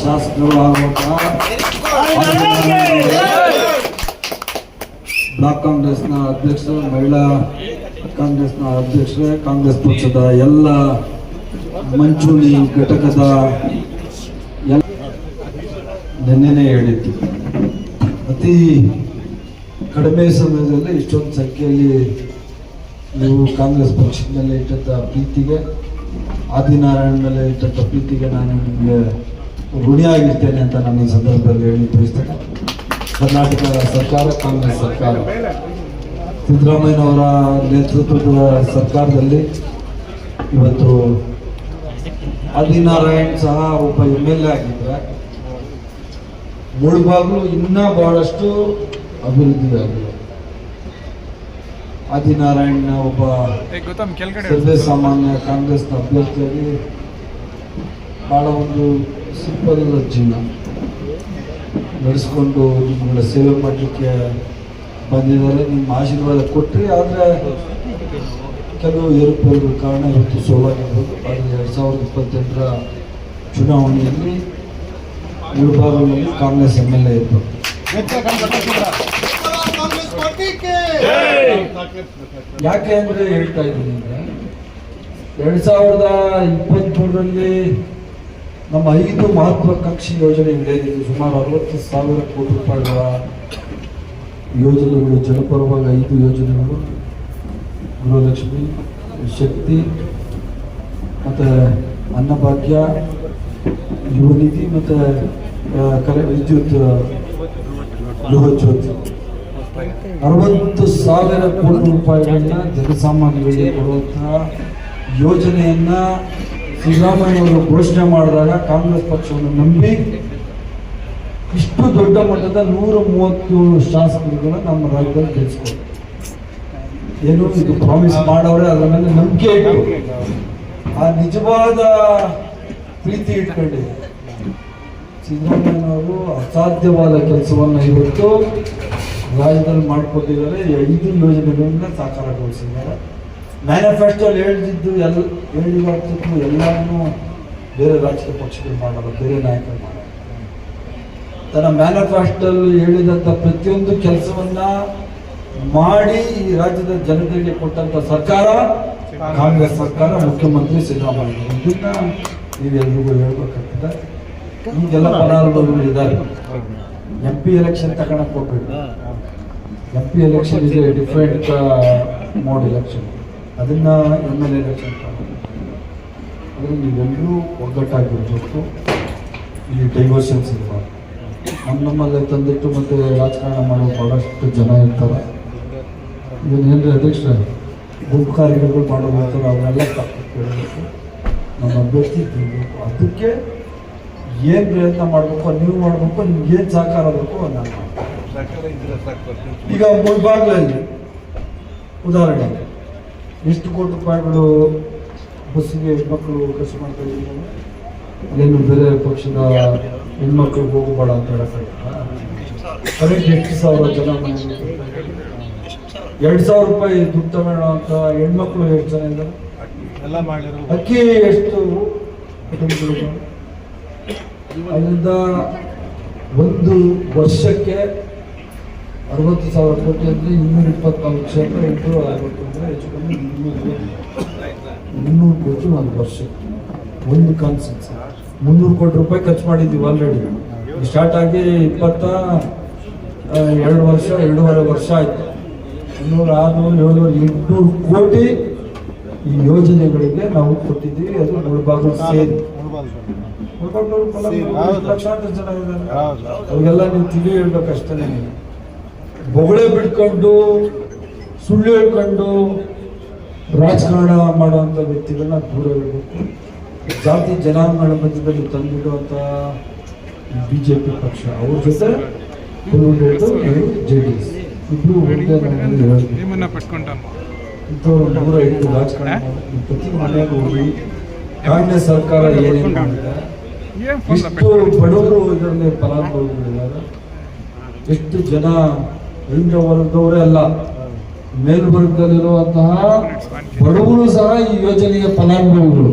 ಶಾಸಕರು ಆಗುವಂತಹ ಬ್ಲಾಕ್ ಕಾಂಗ್ರೆಸ್ನ ಅಧ್ಯಕ್ಷರು, ಮಹಿಳಾ ಕಾಂಗ್ರೆಸ್ನ ಅಧ್ಯಕ್ಷರೇ, ಕಾಂಗ್ರೆಸ್ ಪಕ್ಷದ ಎಲ್ಲ ಮಂಚೂಣಿ ಘಟಕದ ನೆನ್ನೆನೇ ಹೇಳಿದ್ದು, ಅತಿ ಕಡಿಮೆ ಸಮಯದಲ್ಲಿ ಇಷ್ಟೊಂದು ಸಂಖ್ಯೆಯಲ್ಲಿ ನೀವು ಕಾಂಗ್ರೆಸ್ ಪಕ್ಷದ ಮೇಲೆ ಇಟ್ಟಂಥ ಪ್ರೀತಿಗೆ, ಆದಿನಾರಾಯಣ ಮೇಲೆ ಇಟ್ಟಂಥ ಪ್ರೀತಿಗೆ ನಾನು ನಿಮಗೆ ಋಣಿಯಾಗಿರ್ತೇನೆ ಅಂತ ನಾನು ಈ ಸಂದರ್ಭದಲ್ಲಿ ಹೇಳಿ ಬಯಸ್ತೇನೆ. ಕರ್ನಾಟಕ ಸರ್ಕಾರ, ಕಾಂಗ್ರೆಸ್ ಸರ್ಕಾರ, ಸಿದ್ದರಾಮಯ್ಯನವರ ನೇತೃತ್ವದ ಸರ್ಕಾರದಲ್ಲಿ ಇವತ್ತು ಆದಿನಾರಾಯಣ್ ಸಹ ಒಬ್ಬ MLA ಆಗಿದ್ರೆ ಮುಳುಬಾಗ್ಲು ಇನ್ನೂ ಬಹಳಷ್ಟು ಅಭಿವೃದ್ಧಿ ಆಗಿದೆ. ಆದಿನಾರಾಯಣ್ನ ಒಬ್ಬ ಸರ್ವೇ ಸಾಮಾನ್ಯ ಕಾಂಗ್ರೆಸ್ನ ಅಭ್ಯರ್ಥಿಯಾಗಿ ಬಹಳ ಒಂದು ಸಿಂಪಲ್ ಜೀವನ ನಡೆಸ್ಕೊಂಡು ನಿಮ್ಮಗಳ ಸೇವೆ ಮಾಡಲಿಕ್ಕೆ ಬಂದಿದ್ದಾರೆ. ನಿಮ್ಮ ಆಶೀರ್ವಾದ ಕೊಟ್ಟರೆ, ಆದರೆ ಕೆಲವು ಏರುಪೇರುಗಳ ಕಾರಣ ಇವತ್ತು ಸೋಲಾಗಿರ್ಬೋದು. ಆದರೆ 2028ರ ಚುನಾವಣೆಯಲ್ಲಿ ಮುಳುಬಾಗಿಲಲ್ಲಿ ಕಾಂಗ್ರೆಸ್ MLA ಇರ್ಬೋದು. ಯಾಕೆ ಅಂದರೆ ಹೇಳ್ತಾ ಇದ್ದೀನಿ ಅಂದರೆ 2023ರಲ್ಲಿ ನಮ್ಮ 5 ಮಹತ್ವಾಕಾಂಕ್ಷಿ ಯೋಜನೆಗಳಿದೆ. ಸುಮಾರು 60,000 ಕೋಟಿ ರೂಪಾಯಿಗಳ ಯೋಜನೆಗಳು, ಜನಪರವಾಗಿ 5 ಯೋಜನೆಗಳು, ಗೃಹಲಕ್ಷ್ಮಿ, ಶಕ್ತಿ ಮತ್ತು ಅನ್ನಭಾಗ್ಯ, ಯುವ ನಿಧಿ ಮತ್ತು ವಿದ್ಯುತ್ ಗೃಹ ಜ್ಯೋತಿ, 60,000 ಕೋಟಿ ರೂಪಾಯಿಗಳನ್ನ ಜನಸಾಮಾನ್ಯರಿಗೆ ಕೊಡುವಂತಹ ಯೋಜನೆಯನ್ನು ಸಿದ್ದರಾಮಯ್ಯವರು ಘೋಷಣೆ ಮಾಡಿದಾಗ ಕಾಂಗ್ರೆಸ್ ಪಕ್ಷವನ್ನು ನಂಬಿ ಇಷ್ಟು ದೊಡ್ಡ ಮಟ್ಟದ 137 ಶಾಸಕರುಗಳನ್ನ ನಮ್ಮ ರಾಜ್ಯದಲ್ಲಿ ಗೆಲ್ಲಿಸ್ಕೊಂಡು, ಏನು ಇದು ಪ್ರಾಮಿಸ್ ಮಾಡವ್ರೆ, ಅದರ ಮೇಲೆ ನಂಬಿಕೆ ಇಟ್ಟು, ಆ ನಿಜವಾದ ಪ್ರೀತಿ ಇಟ್ಕೊಂಡಿದೆ. ಸಿದ್ದರಾಮಯ್ಯನವರು ಅಸಾಧ್ಯವಾದ ಕೆಲಸವನ್ನು ಇವತ್ತು ರಾಜ್ಯದಲ್ಲಿ ಮಾಡಿಕೊಟ್ಟಿದ್ದಾರೆ. 5 ಯೋಜನೆಗಳನ್ನ ಸಾಕಾರಗೊಳಿಸಿದ್ದಾರೆ. ಮ್ಯಾನಿಫೆಸ್ಟೋಲ್ಲಿ ಹೇಳಿದ್ದು ಹೇಳಿದ್ದು ಎಲ್ಲವನ್ನೂ ಬೇರೆ ರಾಜಕೀಯ ಪಕ್ಷಗಳು ಮಾಡಲ್ಲ, ಬೇರೆ ನಾಯಕರು ಮಾಡಲ್ಲ. ತನ್ನ ಮ್ಯಾನಿಫೆಸ್ಟೋಲ್ಲಿ ಹೇಳಿದಂಥ ಪ್ರತಿಯೊಂದು ಕೆಲಸವನ್ನ ಮಾಡಿ ಈ ರಾಜ್ಯದ ಜನತೆಗೆ ಕೊಟ್ಟಂತ ಸರ್ಕಾರ ಕಾಂಗ್ರೆಸ್ ಸರ್ಕಾರ, ಮುಖ್ಯಮಂತ್ರಿ ಸಿದ್ದರಾಮಯ್ಯ. ಇದನ್ನ ನೀವೆಲ್ರಿಗೂ ಹೇಳ್ಬೇಕಾಗ್ತದೆ. ಈಗೆಲ್ಲ ಫಲಾನುಭವಿಗಳು ಇದ್ದಾರೆ. MP ಎಲೆಕ್ಷನ್ ತಗೊಳಕ್ ಹೋಗ್ಬೇಕು. MP ಎಲೆಕ್ಷನ್ ಇದೆ ಡಿಫರೆಂಟ್ ಮೋಡ್ ಎಲೆಕ್ಷನ್, ಅದನ್ನ MLA ಎಲೆಕ್ಷನ್ ಅಂದರೆ ನೀವೆಲ್ಲರೂ ಒಗ್ಗಟ್ಟಾಗಿರ್ಬೇಕು. ಇಲ್ಲಿ ಡೈವರ್ಷನ್ಸ್ ಇರಬಾರ್ದು. ನಮ್ಮಲ್ಲೇ ತಂದಿಟ್ಟು ಮತ್ತೆ ರಾಜಕಾರಣ ಮಾಡೋ ಬಹಳಷ್ಟು ಜನ ಇರ್ತಾರೆ. ಇವನ್ನೇನ್ರಿ ಅಧ್ಯಕ್ಷ ಗುಂಪು ಕಾರ್ಯಗಳು ಮಾಡೋದಿರ್ತಾರೆ, ಅವನ್ನೆಲ್ಲ ತಪ್ಪು ಕೇಳಬೇಕು. ನಮ್ಮ ಅಭ್ಯರ್ಥಿ ತಿಳ್ಬೇಕು. ಅದಕ್ಕೆ ಏನು ಪ್ರಯತ್ನ ಮಾಡಬೇಕು ನೀವು ಮಾಡಬೇಕು, ನಿಮ್ಗೆ ಏನು ಸಹಕಾರ ಬೇಕು ನಾನು ಮಾಡ್ಬೇಕು. ಈಗ ಮುಳ್ಬಾಗ್ಲಲ್ಲಿ ಉದಾಹರಣೆ ಎಷ್ಟು ಕೋಟಿ ರೂಪಾಯಿಗಳು ಬಸ್ಸಿಗೆ ಹೆಣ್ಮಕ್ಳು ಖರ್ಚು ಮಾಡ್ತಾ ಇದ್ದೀವಿ. ಏನು ಬೇರೆ ಪಕ್ಷದ ಹೆಣ್ಮಕ್ಳಿಗೆ ಹೋಗಬೇಡ ಅಂತ ಹೇಳಕ್ಕಾಗಲ್ಲ. ಕರೆಕ್ಟ್ 8,000 ಜನ 2,000 ರೂಪಾಯಿ ದುಡ್ಡು ತಗೊಳ್ಳೋ ಅಂತ ಹೆಣ್ಮಕ್ಳು ಎಷ್ಟು ಜನ ಇದ್ದಾರೆ? ಅಕ್ಕಿ ಎಷ್ಟು ಕುಟುಂಬಗಳು? ಅದರಿಂದ ಒಂದು ವರ್ಷಕ್ಕೆ 60,000 ಕೋಟಿ ಅಂದರೆ 224 ಕ್ಷೇತ್ರ ಇಟ್ಟು 60 ಅಂದರೆ ಹೆಚ್ಚು ಕಮ್ಮಿ 300 ಕೋಟಿ ಒಂದು ವರ್ಷಕ್ಕೆ. ಒಂದು ಕಾನ್ಸೆನ್ಸ್ 300 ಕೋಟಿ ರೂಪಾಯಿ ಖರ್ಚು ಮಾಡಿದ್ದೀವಿ ಆಲ್ರೆಡಿ. ಸ್ಟಾರ್ಟ್ ಆಗಿ 2 ವರ್ಷ 2.5 ವರ್ಷ ಆಯಿತು. 500, 600, 700, 800 ಕೋಟಿ ಈ ಯೋಜನೆಗಳಿಗೆ ನಾವು ಕೊಟ್ಟಿದ್ದೀವಿ. ಅದು ಮುಳುಬಾಗಿಲು ಸೇರಿ ಲಕ್ಷಾಂತರ ಜನ ಇದ್ದಾರೆ. ಅವ್ರಿಗೆಲ್ಲ ನೀವು ತಿಳಿ ಹೇಳ್ಬೇಕಷ್ಟೇ. ಬೊಗಳೆ ಬಿಡ್ಕೊಂಡು ಸುಳ್ಳು ಹೇಳ್ಕೊಂಡು ರಾಜಕಾರಣ ಮಾಡುವಂಥ ವ್ಯಕ್ತಿಗಳನ್ನ ದೂರ ಇಡಬೇಕು. ಜಾತಿ ಜನಾಂಗಗಳ ಮಧ್ಯದಲ್ಲಿ ತಂದಿಡುವಂಥ BJP ಪಕ್ಷ, ಅವ್ರ ಜೊತೆ JDS ಇಬ್ರು ದೂರ ಇಟ್ಟು ರಾಜಕಾರಣ ಪ್ರತಿ ಮನೆಗೂ ಹೋಗಿ ಕಾಂಗ್ರೆಸ್ ಸರ್ಕಾರ ಏನೇನು ಮಾಡಿದೆ, ಎಷ್ಟು ಬಡವರು ಇದರಲ್ಲಿ ಫಲಾನುಭವಿಗಳಿದ್ದಾರೆ, ಎಷ್ಟು ಜನ ಹಿಂದೆ ವರ್ಗದವರೇ ಅಲ್ಲ ಮೇಲ್ವರ್ಗದಲ್ಲಿರುವಂತಹ ಬಡವರು ಸಹ ಈ ಯೋಜನೆಯ ಫಲಾನುಭವಿಗಳು.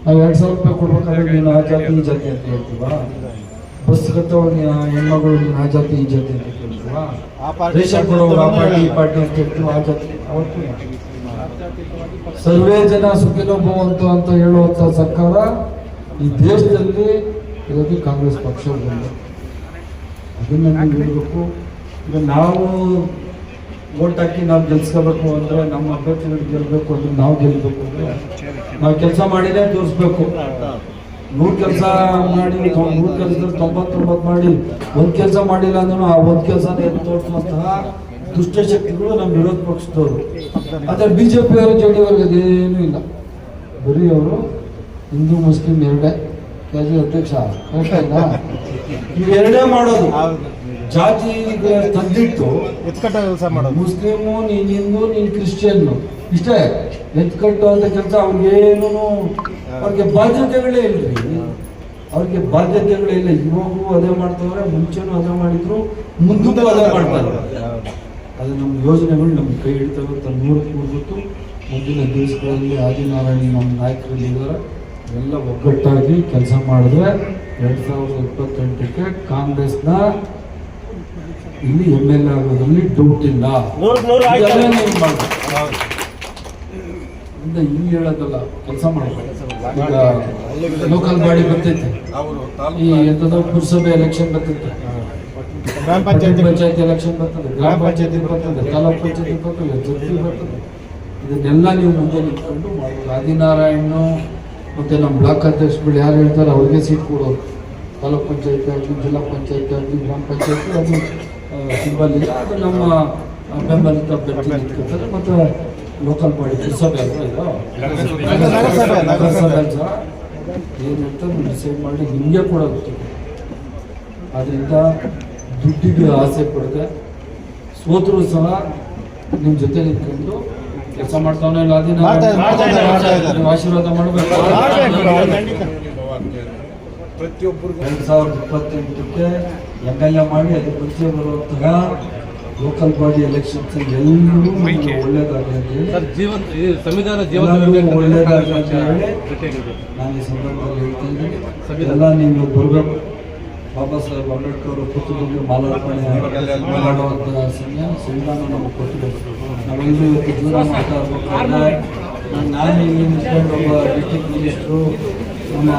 ನಾವು 2,000 ರೂಪಾಯಿ ಕೊಡ್ಬೇಕಾದ್ರೆ ನೀನು ಆ ಜಾತಿ ಈ ಜಾತಿ ಅಂತ ಹೇಳ್ತೀವ. ಬಸ್ ಗತ್ತವನ್ನ ಹೆಣ್ಮಗಳು ನೀನು ಆ ಜಾತಿ ಈ ಜಾತಿ ಅಂತ ಕೇಳ್ತೀವಾ? ರೇಷನ್ ಕೊಡೋರು ಆ ಪಾರ್ಟಿ ಈ ಪಾರ್ಟಿ ಅಂತ ಹೇಳ್ತೀವಿ, ಆ ಜಾತಿ ಅವತ್ತು ಸರ್ವೇ ಜನ ಸುಖಿನೋ ಭವಂತು ಅಂತ ಹೇಳುವಂತ ಸರ್ಕಾರ ಈ ದೇಶದಲ್ಲಿ ಇರೋದು ಕಾಂಗ್ರೆಸ್ ಪಕ್ಷ ಬಂದು. ಅದನ್ನ ನೀವು ಹೇಳ್ಬೇಕು. ಈಗ ನಾವು ವೋಟ್ ಹಾಕಿ ನಾವು ಗೆಲ್ಸ್ಕೋಬೇಕು ಅಂದ್ರೆ, ನಮ್ಮ ಅಭ್ಯರ್ಥಿಗಳು ಗೆಲ್ಬೇಕು ಅಂದ್ರೆ, ನಾವು ಗೆಲ್ಬೇಕು ಅಂದ್ರೆ ನಾವು ಕೆಲಸ ಮಾಡಿನೇ ತೋರಿಸ್ಬೇಕು. 100 ಕೆಲಸ ಮಾಡಿ 100 ಕೆಲಸದಲ್ಲಿ 99 ಮಾಡಿ ಒಂದು ಕೆಲಸ ಮಾಡಿಲ್ಲ ಅಂದ್ರೂ ಆ ಒಂದು ಕೆಲಸನೇ ತೋರಿಸುವಂತಹ ದುಷ್ಟಶಕ್ತಿಗಳು ನಮ್ಮ ವಿರೋಧ ಪಕ್ಷದವರು. ಆದರೆ ಬಿಜೆಪಿ ಅವರು ಜೆ ಡಿ ಅವ್ರಿಗೆ ಅದೇನೂ ಇಲ್ಲ. ಬರೀ ಅವರು ಹಿಂದೂ ಮುಸ್ಲಿಂ ಎರಡೇ ಕೆಜಿ ಅಧ್ಯಕ್ಷ ಇಲ್ಲ, ಇವೆರಡೇ ಮಾಡೋದು. ಜಾತಿ ತಂದಿಟ್ಟು ಮುಸ್ಲಿಮು, ನೀನ್ ಹಿಂದೂ, ನೀನ್ ಕ್ರಿಶ್ಚಿಯನ್ನು, ಇಷ್ಟೇ ಎತ್ಕಟ್ಟು ಅಂತ ಕೆಲಸ. ಅವ್ರಿಗೇನು ಅವ್ರಿಗೆ ಬಾಧ್ಯತೆಗಳೇ ಇಲ್ರಿ, ಅವ್ರಿಗೆ ಬಾಧ್ಯತೆಗಳೇ ಇಲ್ಲ. ಇವಾಗೂ ಅದೇ ಮಾಡ್ತಾವ್ರೆ, ಮುಂಚೆನೂ ಅದೇ ಮಾಡಿದ್ರು, ಮುಂದಕ್ಕೂ ಅದೇ ಮಾಡ್ತಾರೆ. ಅದು ನಮ್ಮ ಯೋಜನೆಗಳು ನಮ್ಗೆ ಕೈ ಹಿಡಿತವೆ ಅಂತ 100% ಗೊತ್ತು. ಮುಂದಿನ ದಿವಸಗಳಲ್ಲಿ ಆದಿನಾರಾಯಣ ನಮ್ಮ ನಾಯಕರಲ್ಲಿ ಇದ್ದಾರೆ, ಎಲ್ಲ ಒಗ್ಗಟ್ಟಾಗಿ ಕೆಲಸ ಮಾಡಿದ್ರೆ 2028ಕ್ಕೆ ಕಾಂಗ್ರೆಸ್ನ ಇಲ್ಲಿ MLA ಆಗೋದ್ರಲ್ಲಿ ಡೌಟ್ ಇಲ್ಲ. ಹಿಂಗೆ ಹೇಳೋದಲ್ಲ, ಕೆಲಸ ಮಾಡಬೇಕು. ಈಗ ಲೋಕಲ್ ಬಾಡಿ ಬರ್ತೈತೆ, ಈ ಎಂಥದೋ ಪುರಸಭೆ ಎಲೆಕ್ಷನ್ ಬರ್ತೈತೆ, ಪಂಚಾಯತಿ ಎಲೆಕ್ಷನ್ ಬರ್ತದೆ, ಗ್ರಾಮ ಪಂಚಾಯತಿ ಬರ್ತದೆ, ತಾಲೂಕ್ ಪಂಚಾಯತಿ ಬರ್ತದೆ, ಜಡ್ಜಿ ಬರ್ತದೆ. ಇದನ್ನೆಲ್ಲ ನೀವು ಮುಂದೆ ನಿಂತ್ಕೊಂಡು ಮಾಡೋದು. ಆದಿನಾರಾಯಣ ಮತ್ತು ನಮ್ಮ ಬ್ಲಾಕ್ ಅಧ್ಯಕ್ಷಗಳು ಯಾರು ಹೇಳ್ತಾರೆ ಅವ್ರಿಗೆ ಸೀಟ್ ಕೊಡೋದು. ತಾಲೂಕ್ ಪಂಚಾಯತಿ ಆಗಲಿ, ಜಿಲ್ಲಾ ಪಂಚಾಯತಿ ಆಗಲಿ, ಗ್ರಾಮ ಪಂಚಾಯತಿ ಅದು ಸಿಂಬಲ್ ಇಲ್ಲ, ಅದು ನಮ್ಮ ಬೆಂಬಲಿತ ಅಭ್ಯರ್ಥಿ ನಿಂತ್ಕೊಳ್ತಾರೆ. ಮತ್ತು ಲೋಕಲ್ ಬಾಡಿ ಪುರಸಭೆ ಅಲ್ವಾ, ನಗರಸಭೆ ಸಹ ಏನಂತ ಡಿಸೈಡ್ ಮಾಡಿ ನಿಮಗೆ ಕೊಡೋದು. ಆದ್ದರಿಂದ ದುಡ್ಡಿಗೆ ಆಸೆ ಪಡದೆ ಸೋತರು ಸಹ ನಿಮ್ಮ ಜೊತೆ ನಿಂತ್ಕೊಂಡು ಕೆಲಸ ಮಾಡ್ತಾವನೆ. ಆಶೀರ್ವಾದ ಮಾಡಬೇಕು. 2028ಕ್ಕೆ MLA ಮಾಡಿ ಅದ್ರ ಮುಂಚೆ ಬರುವಂತಹ ಲೋಕಲ್ ಬಾಡಿ ಎಲೆಕ್ಷನ್ಸ್ ಎಲ್ಲರೂ ಒಳ್ಳೇದಾಗಲಿ ಅಂತ ಹೇಳಿ, ಒಳ್ಳೇದಾಗಲಿ ಅಂತ ಹೇಳಿ ನಾನು ಈ ಸಂದರ್ಭದಲ್ಲಿ ಹೇಳ್ತಾ ಇದ್ದೀನಿ. ಎಲ್ಲ ನೀವು ಬರಬೇಕು. ಬಾಬಾ ಸಾಹೇಬ್ ಅಂಬೇಡ್ಕರ್ ಅವರು ಪುಸ್ತಕದಲ್ಲಿ ಮಾಲಾರ್ಪಣೆ ಮಾಡುವಂತಹ ಸಂವಿಧಾನ ನಮಗೆ ಕೊಟ್ಟಿದ್ದಾರೆ. ನಾವೆಲ್ಲರೂ ಇವತ್ತು ದೂರ ಮಾತಾಡಬೇಕಾದ್ರೆ ನಾನು ಇಲ್ಲಿ ನಿಂತ್ಕೊಂಡು ಒಬ್ಬ ಡಿಸ್ಟ್ರಿಕ್ಟ್ ಮಿನಿಸ್ಟ್ರು, ನಮ್ಮ